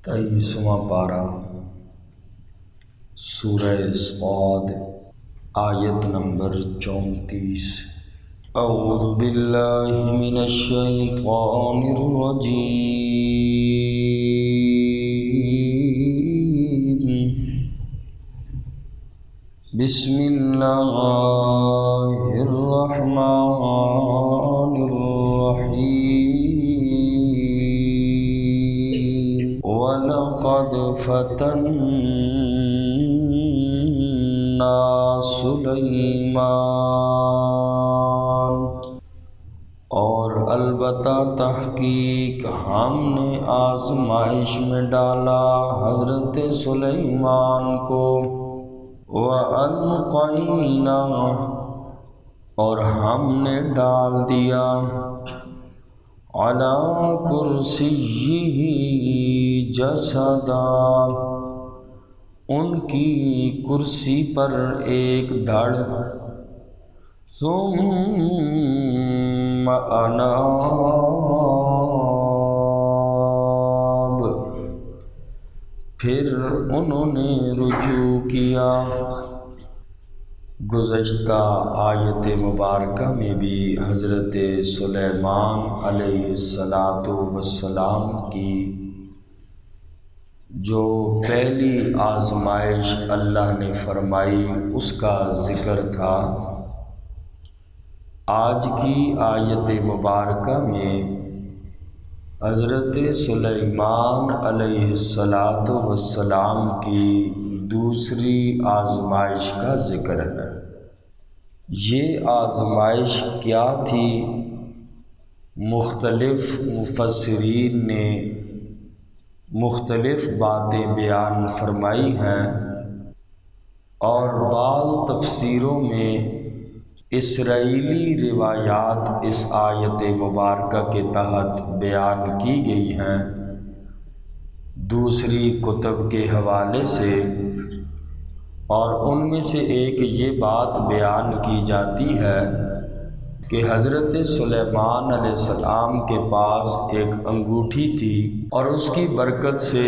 23واں پارہ سورہ صاد آیت نمبر 34۔ اعوذ باللہ من الشیطان الرجیم، بسم اللہ الرحمن الرحیم۔ وَلَقَدْ فَتَنَّا سُلَيْمَانَ، اور البتہ تحقیق ہم نے آزمائش میں ڈالا حضرت سلیمان کو۔ وَأَلْقَيْنَا، اور ہم نے ڈال دیا عَلَى كُرْسِيِّهِ جَسَدًا، ان کی کرسی پر ایک دھڑ۔ ثُمَّ أَنَابَ، پھر انہوں نے رجوع کیا۔ گزشتہ آیت مبارکہ میں بھی حضرت سلیمان علیہ السلام کی جو پہلی آزمائش اللہ نے فرمائی اس کا ذکر تھا۔ آج کی آیت مبارکہ میں حضرت سلیمان علیہ السلام کی دوسری آزمائش کا ذکر ہے۔ یہ آزمائش کیا تھی؟ مختلف مفسرین نے مختلف باتیں بیان فرمائی ہیں، اور بعض تفسیروں میں اسرائیلی روایات اس آیت مبارکہ کے تحت بیان کی گئی ہیں دوسری کتب کے حوالے سے، اور ان میں سے ایک یہ بات بیان کی جاتی ہے کہ حضرت سلیمان علیہ السلام کے پاس ایک انگوٹھی تھی، اور اس کی برکت سے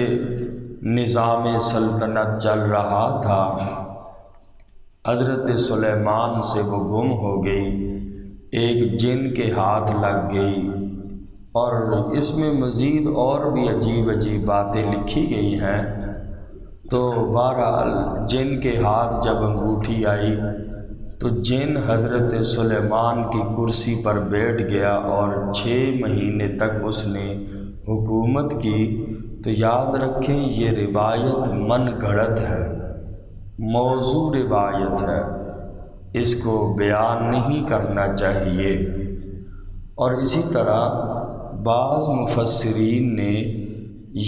نظام سلطنت چل رہا تھا۔ حضرت سلیمان سے وہ گم ہو گئی، ایک جن کے ہاتھ لگ گئی، اور اس میں مزید اور بھی عجیب عجیب باتیں لکھی گئی ہیں۔ تو بہرحال جن کے ہاتھ جب انگوٹھی آئی تو جن حضرت سلیمان کی کرسی پر بیٹھ گیا، اور 6 مہینے تک اس نے حکومت کی۔ تو یاد رکھیں یہ روایت من گھڑت ہے، موضوع روایت ہے، اس کو بیان نہیں کرنا چاہیے۔ اور اسی طرح بعض مفسرین نے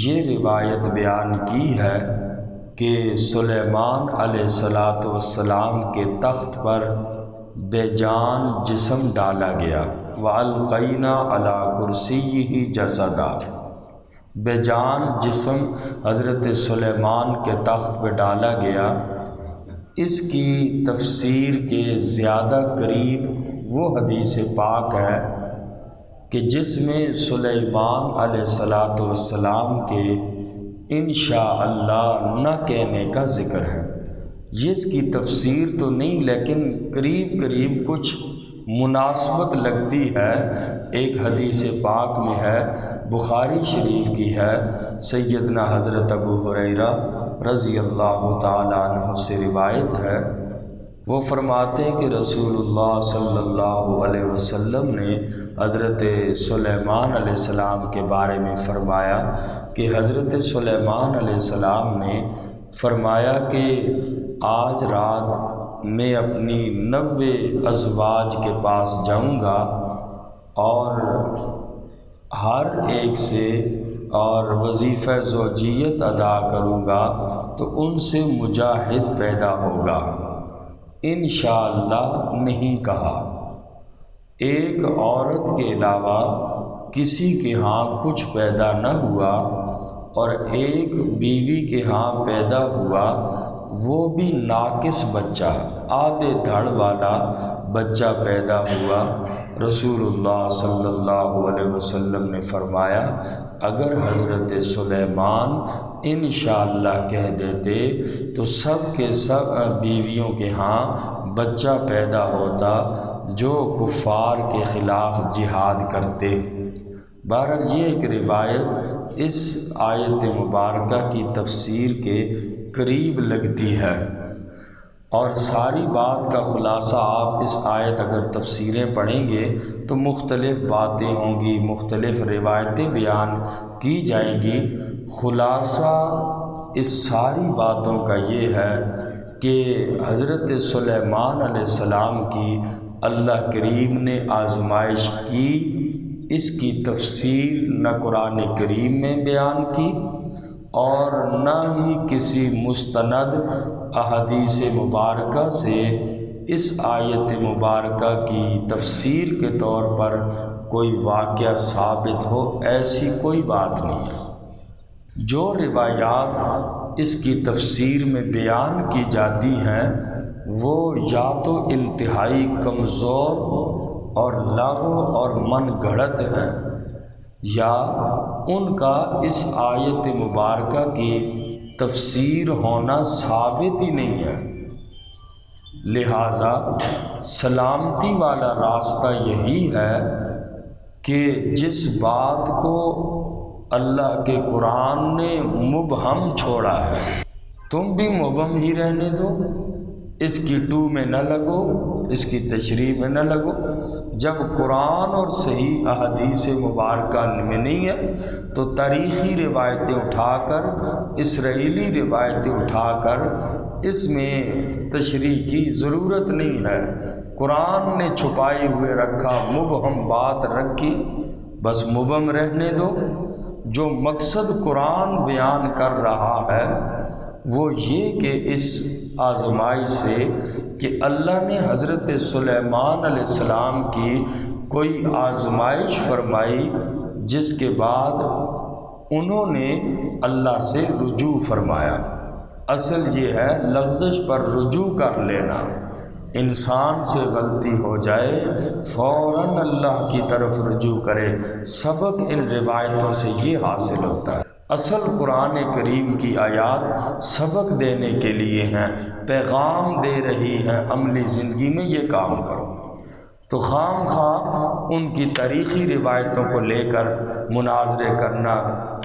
یہ روایت بیان کی ہے کہ سلیمان علیہ السلام کے تخت پر بے جان جسم ڈالا گیا۔ وَأَلْقَيْنَا عَلَى كُرْسِيِّهِ جَسَدًا، بے جان جسم حضرت سلیمان کے تخت پہ ڈالا گیا۔ اس کی تفسیر کے زیادہ قریب وہ حدیث پاک ہے کہ جس میں سلیمان علیہ السلام کے انشاءاللہ نہ کہنے کا ذکر ہے۔ یہ اس کی تفسیر تو نہیں، لیکن قریب قریب کچھ مناسبت لگتی ہے۔ ایک حدیث پاک میں ہے، بخاری شریف کی ہے، سیدنا حضرت ابو ہریرہ رضی اللہ تعالیٰ عنہ سے روایت ہے۔ وہ فرماتے ہیں کہ رسول اللہ صلی اللہ علیہ وسلم نے حضرت سلیمان علیہ السلام کے بارے میں فرمایا کہ حضرت سلیمان علیہ السلام نے فرمایا کہ آج رات میں اپنی 90 ازواج کے پاس جاؤں گا، اور ہر ایک سے اور وظیفہ زوجیت ادا کروں گا، تو ان سے مجاہد پیدا ہوگا۔ انشاءاللہ نہیں کہا۔ ایک عورت کے علاوہ کسی کے ہاں کچھ پیدا نہ ہوا، اور ایک بیوی کے ہاں پیدا ہوا، وہ بھی ناقص بچہ، آدھے دھڑ والا بچہ پیدا ہوا۔ رسول اللہ صلی اللہ علیہ وسلم نے فرمایا اگر حضرت سلیمان انشاءاللہ کہہ دیتے تو سب کے سب بیویوں کے ہاں بچہ پیدا ہوتا جو کفار کے خلاف جہاد کرتے۔ بہرحال یہ ایک روایت اس آیت مبارکہ کی تفسیر کے قریب لگتی ہے، اور ساری بات کا خلاصہ آپ اس آیت اگر تفسیریں پڑھیں گے تو مختلف باتیں ہوں گی، مختلف روایتیں بیان کی جائیں گی۔ خلاصہ اس ساری باتوں کا یہ ہے کہ حضرت سلیمان علیہ السلام کی اللہ کریم نے آزمائش کی، اس کی تفصیل نہ قرآن کریم میں بیان کی اور نہ ہی کسی مستند احادیث مبارکہ سے اس آیت مبارکہ کی تفسیر کے طور پر کوئی واقعہ ثابت ہو، ایسی کوئی بات نہیں ہے۔ جو روایات اس کی تفسیر میں بیان کی جاتی ہیں وہ یا تو انتہائی کمزور اور لاغو اور من گھڑت ہیں، یا ان کا اس آیت مبارکہ کی تفسیر ہونا ثابت ہی نہیں ہے۔ لہٰذا سلامتی والا راستہ یہی ہے کہ جس بات کو اللہ کے قرآن نے مبہم چھوڑا ہے تم بھی مبہم ہی رہنے دو، اس کی ٹو میں نہ لگو، اس کی تشریح میں نہ لگو۔ جب قرآن اور صحیح احادیث مبارکہ میں نہیں ہے تو تاریخی روایتیں اٹھا کر، اسرائیلی روایتیں اٹھا کر اس میں تشریح کی ضرورت نہیں ہے۔ قرآن نے چھپائے ہوئے رکھا، مبہم بات رکھی، بس مبہم رہنے دو۔ جو مقصد قرآن بیان کر رہا ہے وہ یہ کہ اس آزمائش سے کہ اللہ نے حضرت سلیمان علیہ السلام کی کوئی آزمائش فرمائی جس کے بعد انہوں نے اللہ سے رجوع فرمایا۔ اصل یہ ہے لغزش پر رجوع کر لینا۔ انسان سے غلطی ہو جائے فوراً اللہ کی طرف رجوع کرے۔ سبق ان روایتوں سے یہ حاصل ہوتا ہے۔ اصل قرآن کریم کی آیات سبق دینے کے لیے ہیں، پیغام دے رہی ہیں عملی زندگی میں یہ کام کرو۔ تو خام خواہ ان کی تاریخی روایتوں کو لے کر مناظرے کرنا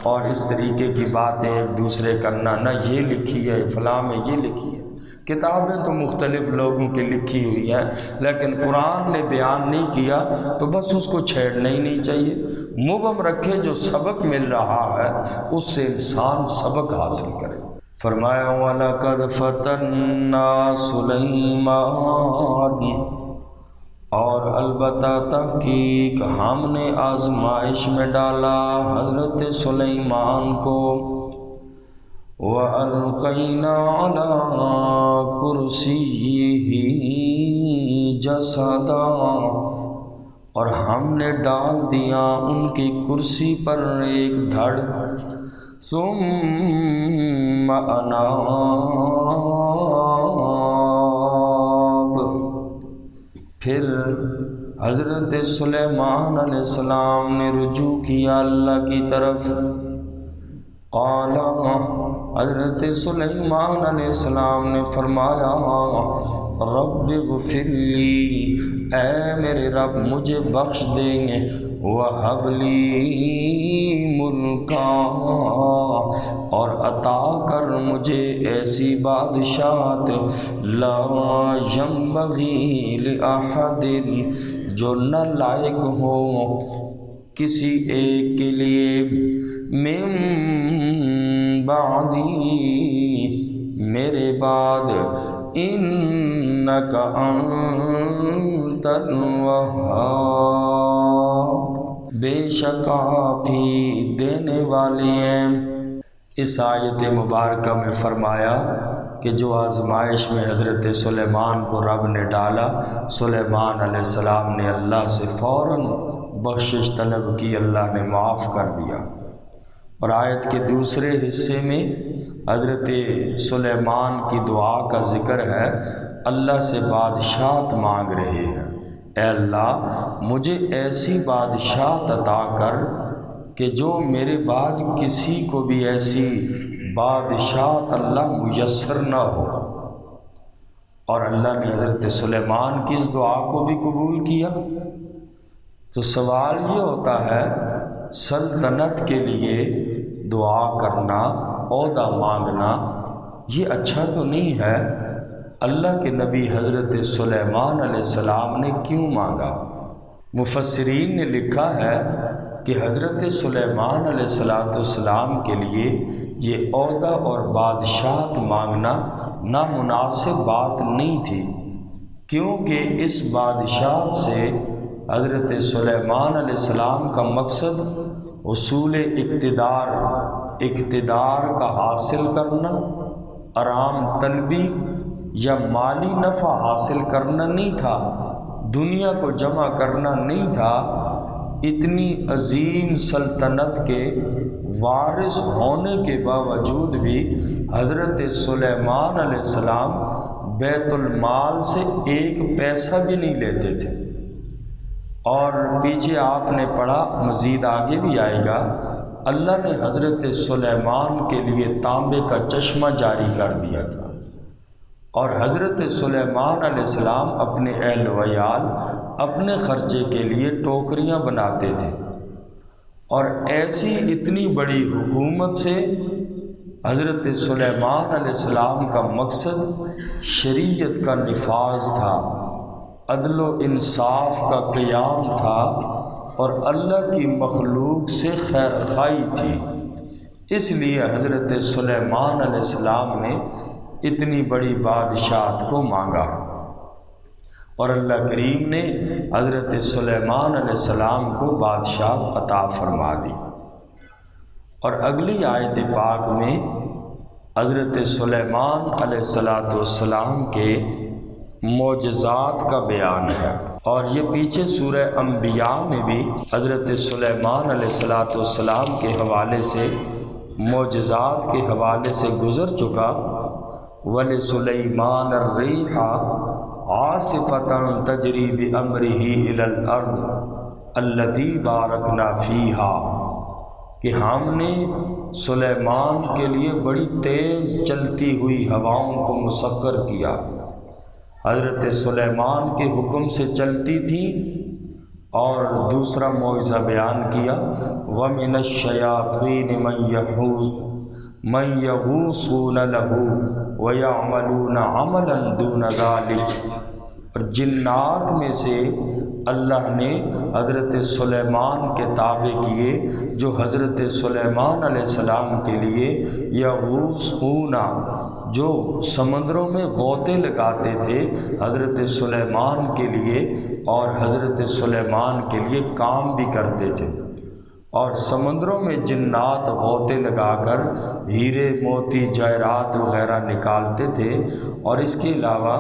اور اس طریقے کی باتیں ایک دوسرے کرنا، نہ یہ لکھی ہے فلاں میں یہ لکھی ہے۔ کتابیں تو مختلف لوگوں کی لکھی ہوئی ہیں، لیکن قرآن نے بیان نہیں کیا تو بس اس کو چھیڑنا ہی نہیں چاہیے۔ مبہم رکھے، جو سبق مل رہا ہے اس سے انسان سبق حاصل کرے۔ فرمایا وَلَقَدْ فَتَنَّا سُلَيْمَانَ، اور البتہ تحقیق ہم نے آزمائش میں ڈالا حضرت سلیمان کو۔ وَأَلْقَيْنَا عَلَىٰ كُرْسِيِّهِ جَسَدًا، اور ہم نے ڈال دیا ان کی کرسی پر ایک دھڑ۔ ثُمَّ أَنَابَ، پھر حضرت سلیمان علیہ السلام نے رجوع کیا اللہ کی طرف۔ قال، حضرت سلیمان علیہ السلام نے فرمایا رب اغفر لی، اے میرے رب مجھے بخش دیں گے، وہب لی ملکا، اور عطا کر مجھے ایسی بادشاہت لا ینبغی لأحد، جو نہ لائق ہو کسی ایک کے لیے، من بعدی، میرے بعد، انک انت الوہاب، بے شک آپ ہی دینے والے ہیں۔ اس آیت مبارکہ میں فرمایا کہ جو آزمائش میں حضرت سلیمان کو رب نے ڈالا، سلیمان علیہ السلام نے اللہ سے فوراً بخشش طلب کی، اللہ نے معاف کر دیا۔ اور آیت کے دوسرے حصے میں حضرت سلیمان کی دعا کا ذکر ہے، اللہ سے بادشاہت مانگ رہے ہیں، اے اللہ مجھے ایسی بادشاہت عطا کر کہ جو میرے بعد کسی کو بھی ایسی بادشاہت اللہ میسر نہ ہو۔ اور اللہ نے حضرت سلیمان کی اس دعا کو بھی قبول کیا۔ تو سوال یہ ہوتا ہے، سلطنت کے لیے دعا کرنا، عہدہ مانگنا، یہ اچھا تو نہیں ہے۔ اللہ کے نبی حضرت سلیمان علیہ السلام نے کیوں مانگا؟ مفسرین نے لکھا ہے کہ حضرت سلیمان علیہ السلام کے لیے یہ عہدہ اور بادشاہت مانگنا نامناسب بات نہیں تھی، کیونکہ اس بادشاہت سے حضرت سلیمان علیہ السلام کا مقصد حصول اقتدار کا حاصل کرنا، آرام طلبی یا مالی نفع حاصل کرنا نہیں تھا، دنیا کو جمع کرنا نہیں تھا۔ اتنی عظیم سلطنت کے وارث ہونے کے باوجود بھی حضرت سلیمان علیہ السلام بیت المال سے ایک پیسہ بھی نہیں لیتے تھے۔ اور پیچھے آپ نے پڑھا، مزید آگے بھی آئے گا، اللہ نے حضرت سلیمان کے لیے تانبے کا چشمہ جاری کر دیا تھا، اور حضرت سلیمان علیہ السلام اپنے اہل وعیال اپنے خرچے کے لیے ٹوکریاں بناتے تھے۔ اور ایسی اتنی بڑی حکومت سے حضرت سلیمان علیہ السلام کا مقصد شریعت کا نفاذ تھا، عدل و انصاف کا قیام تھا، اور اللہ کی مخلوق سے خیر خواہی تھی۔ اس لیے حضرت سلیمان علیہ السلام نے اتنی بڑی بادشاہت کو مانگا، اور اللہ کریم نے حضرت سلیمان علیہ السلام کو بادشاہت عطا فرما دی۔ اور اگلی آیت پاک میں حضرت سلیمان علیہ السلام کے معجزات کا بیان ہے، اور یہ پیچھے سورہ انبیاء میں بھی حضرت سلیمان علیہ السلام کے حوالے سے، معجزات کے حوالے سے گزر چکا۔ وَلِسُلَيْمَانَ الرِّيحَ عَاصِفَةً تَجْرِي بِأَمْرِهِ إِلَى الْأَرْضِ الَّتِي بَارَكْنَا فِيهَا، کہ ہم نے سلیمان کے لیے بڑی تیز چلتی ہوئی ہواؤں کو مسخر کیا، حضرت سلیمان کے حکم سے چلتی تھی۔ اور دوسرا معجزہ بیان کیا، وَمِنَ الشَّيَاطِينِ مَن يَغُوصُونَ لَهُ وَيَعْمَلُونَ عَمَلًا دُونَ ذَلِكَ، اور جنات میں سے اللہ نے حضرت سلیمان کے تابع کیے جو حضرت سلیمان علیہ السلام کے لیے یغوصون، جو سمندروں میں غوطے لگاتے تھے حضرت سلیمان کے لیے، اور حضرت سلیمان کے لیے کام بھی کرتے تھے۔ اور سمندروں میں جنات غوطے لگا کر ہیرے موتی جواہرات وغیرہ نکالتے تھے، اور اس کے علاوہ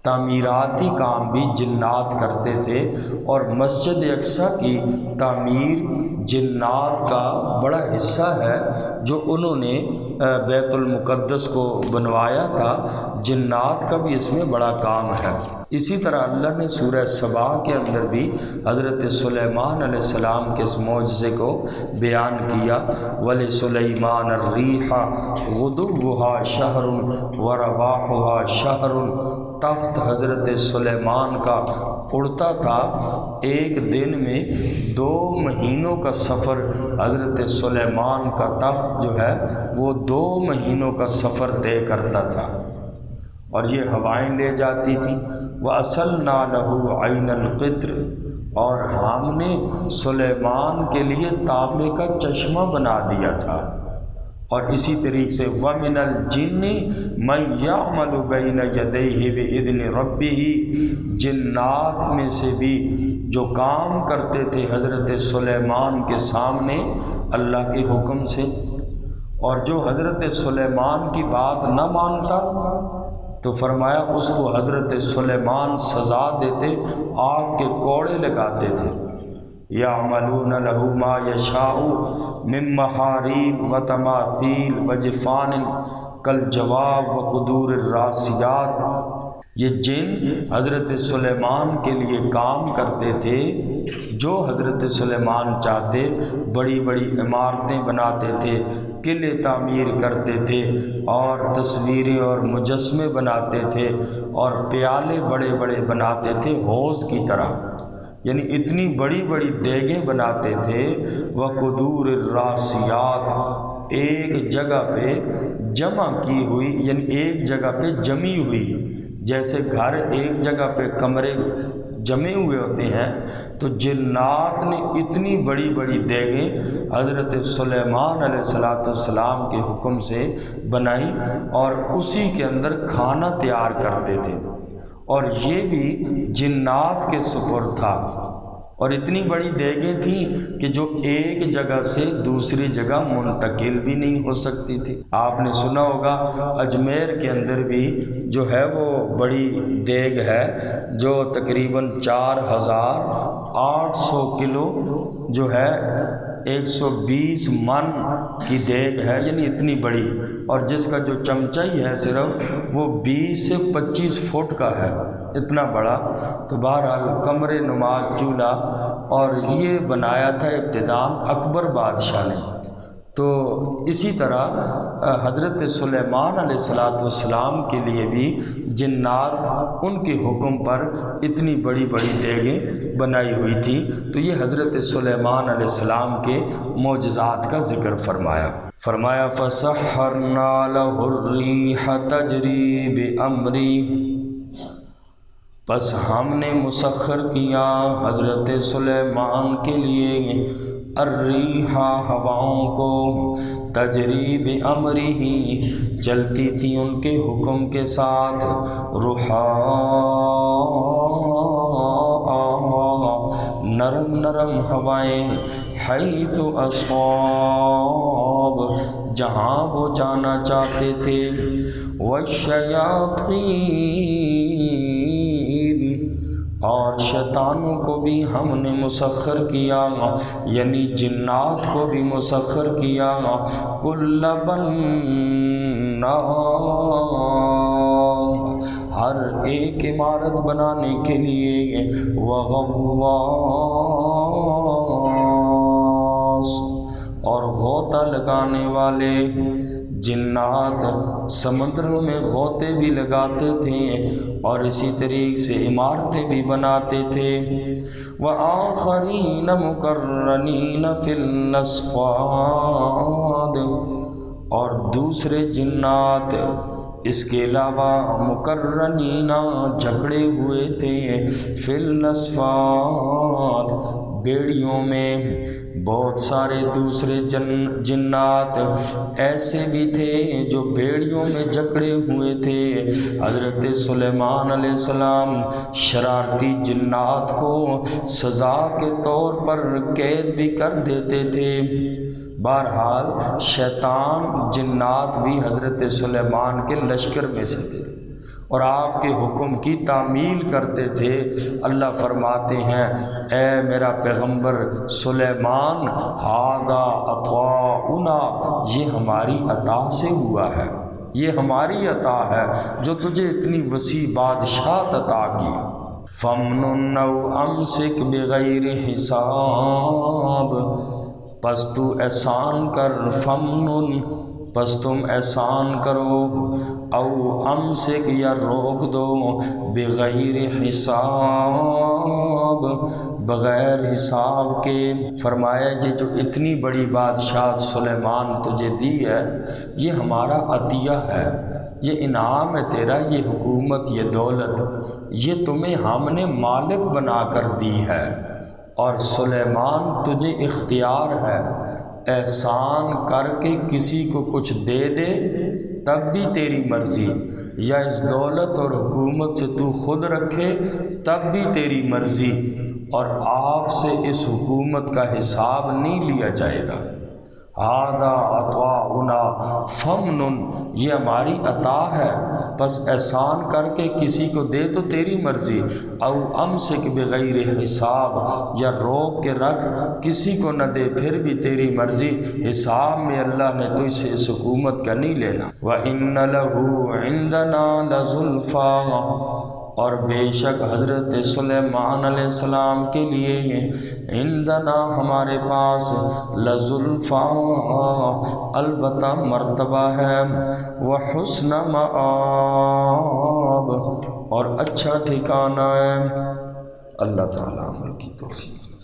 تعمیراتی کام بھی جنات کرتے تھے، اور مسجد اقصیٰ کی تعمیر جنات کا بڑا حصہ ہے، جو انہوں نے بیت المقدس کو بنوایا تھا، جنات کا بھی اس میں بڑا کام ہے۔ اسی طرح اللہ نے سورہ سبا کے اندر بھی حضرت سلیمان علیہ السلام کے اس معجزے کو بیان کیا، وَلِسُلَيْمَانَ الرِّيحَ غُدُوُّهَا شَهْرٌ وَرَوَاحُهَا شَهْرٌ، تخت حضرت سلیمان کا اڑتا تھا، ایک دن میں 2 مہینوں کا سفر حضرت سلیمان کا تخت جو ہے وہ 2 مہینوں کا سفر طے کرتا تھا، اور یہ ہوائیں لے جاتی تھیں۔ وَأَصَلْنَا لَهُ عَيْنَ الْقِطْرِ، اور ہم نے سلیمان کے لیے تانبے کا چشمہ بنا دیا تھا۔ اور اسی طریقے سے وَمِنَ الْجِنِّ مَن يَعْمَلُ بَيْنَ يَدَيْهِ بِإِذْنِ رَبِّهِ، جنات میں سے بھی جو کام کرتے تھے حضرت سلیمان کے سامنے اللہ کے حکم سے، اور جو حضرت سلیمان کی بات نہ مانتا تو فرمایا اس کو حضرت سلیمان سزا دیتے، آگ کے کوڑے لگاتے تھے۔ یعملون لہ ما یشاء من محاریب وتماثیل وجفان کالجواب وقدور الراسیات، یہ جن حضرت سلیمان کے لیے کام کرتے تھے جو حضرت سلیمان چاہتے بڑی بڑی عمارتیں بناتے تھے، قلعے تعمیر کرتے تھے اور تصویریں اور مجسمے بناتے تھے اور پیالے بڑے بڑے بناتے تھے حوض کی طرح، یعنی اتنی بڑی بڑی دیگیں بناتے تھے۔ وقدور الراسیات، ایک جگہ پہ جمع کی ہوئی، یعنی ایک جگہ پہ جمی ہوئی، جیسے گھر ایک جگہ پہ کمرے جمے ہوئے ہوتے ہیں، تو جنات نے اتنی بڑی بڑی دیگیں حضرت سلیمان علیہ السلام کے حکم سے بنائی اور اسی کے اندر کھانا تیار کرتے تھے، اور یہ بھی جنات کے سپرد تھا۔ اور اتنی بڑی دیگیں تھیں کہ جو ایک جگہ سے دوسری جگہ منتقل بھی نہیں ہو سکتی تھی۔ آپ نے سنا ہوگا اجمیر کے اندر بھی جو ہے وہ بڑی دیگ ہے جو تقریباً 4800 کلو جو ہے 120 من کی دیگ ہے، یعنی اتنی بڑی، اور جس کا جو چمچہ ہی ہے صرف وہ 20 سے 25 فٹ کا ہے، اتنا بڑا۔ تو بہرحال کمرے نما چولہا، اور یہ بنایا تھا ابتداءً اکبر بادشاہ نے۔ تو اسی طرح حضرت سلیمان علیہ السلام کے لیے بھی جنات ان کے حکم پر اتنی بڑی بڑی دیگیں بنائی ہوئی تھی۔ تو یہ حضرت سلیمان علیہ السلام کے معجزات کا ذکر فرمایا فَسَحَّرْنَا لَهُ الرِّيحَ تَجْرِي بِأَمْرِهِ، بس ہم نے مسخر کیا حضرت سلیمان کے لیے الریح ہواؤں کو، تجری بامرہ چلتی تھی ان کے حکم کے ساتھ، نرم نرم ہوائیں، حیث اصاب جہاں وہ جانا چاہتے تھے، والشیاطین اور شیطانوں کو بھی ہم نے مسخر کیا، یعنی جنات کو بھی مسخر کیا، کل بنا ہر ایک عمارت بنانے کے لیے، وغواص اور غوطہ لگانے والے، جنات سمندروں میں غوطے بھی لگاتے تھے اور اسی طریقے سے عمارتیں بھی بناتے تھے، وآخرین مقرنین فی الاصفاد اور دوسرے جنات اس کے علاوہ مقرنین جکڑے ہوئے تھے، فی الاصفاد بیڑیوں میں۔ بہت سارے دوسرے جنات ایسے بھی تھے جو بیڑیوں میں جکڑے ہوئے تھے۔ حضرت سلیمان علیہ السلام شرارتی جنات کو سزا کے طور پر قید بھی کر دیتے تھے۔ بہرحال شیطان جنات بھی حضرت سلیمان کے لشکر میں سے تھے اور آپ کے حکم کی تعمیل کرتے تھے۔ اللہ فرماتے ہیں اے میرا پیغمبر سلیمان، ھذا عطاؤنا، یہ ہماری عطا سے ہوا ہے، یہ ہماری عطا ہے جو تجھے اتنی وسیع بادشاہت عطا کی۔ فَامْنُنْ أَوْ أَمْسِكْ بِغَيْرِ حِسَابٍ، پس تو احسان کر، فَامْنُنْ پس تم احسان کرو، او امسک یا روک دو، بغیر حساب بغیر حساب کے۔ فرمایا جی جو اتنی بڑی بادشاہت سلیمان تجھے دی ہے یہ ہمارا عطیہ ہے، یہ انعام ہے تیرا، یہ حکومت، یہ دولت، یہ تمہیں ہم نے مالک بنا کر دی ہے، اور سلیمان تجھے اختیار ہے، احسان کر کے کسی کو کچھ دے دے تب بھی تیری مرضی، یا اس دولت اور حکومت سے تو خود رکھے تب بھی تیری مرضی، اور آپ سے اس حکومت کا حساب نہیں لیا جائے گا۔ ھذا عطاؤنا فامنن، یہ ہماری عطا ہے، پس احسان کر کے کسی کو دے تو تیری مرضی، او امسک بغیر حساب یا روک کے رکھ کسی کو نہ دے پھر بھی تیری مرضی، حساب میں اللہ نے تو اسے اس حکومت کا نہیں لینا۔ وَإِنَّ لَهُ عِندَنَا لَزُلْفَىٰ، اور بے شک حضرت سلیمان علیہ السلام کے لیے عندنا ہمارے پاس لزلفا البتہ مرتبہ ہے، وحسن مآب اور اچھا ٹھکانہ ہے۔ اللہ تعالیٰ عمل کی توفیق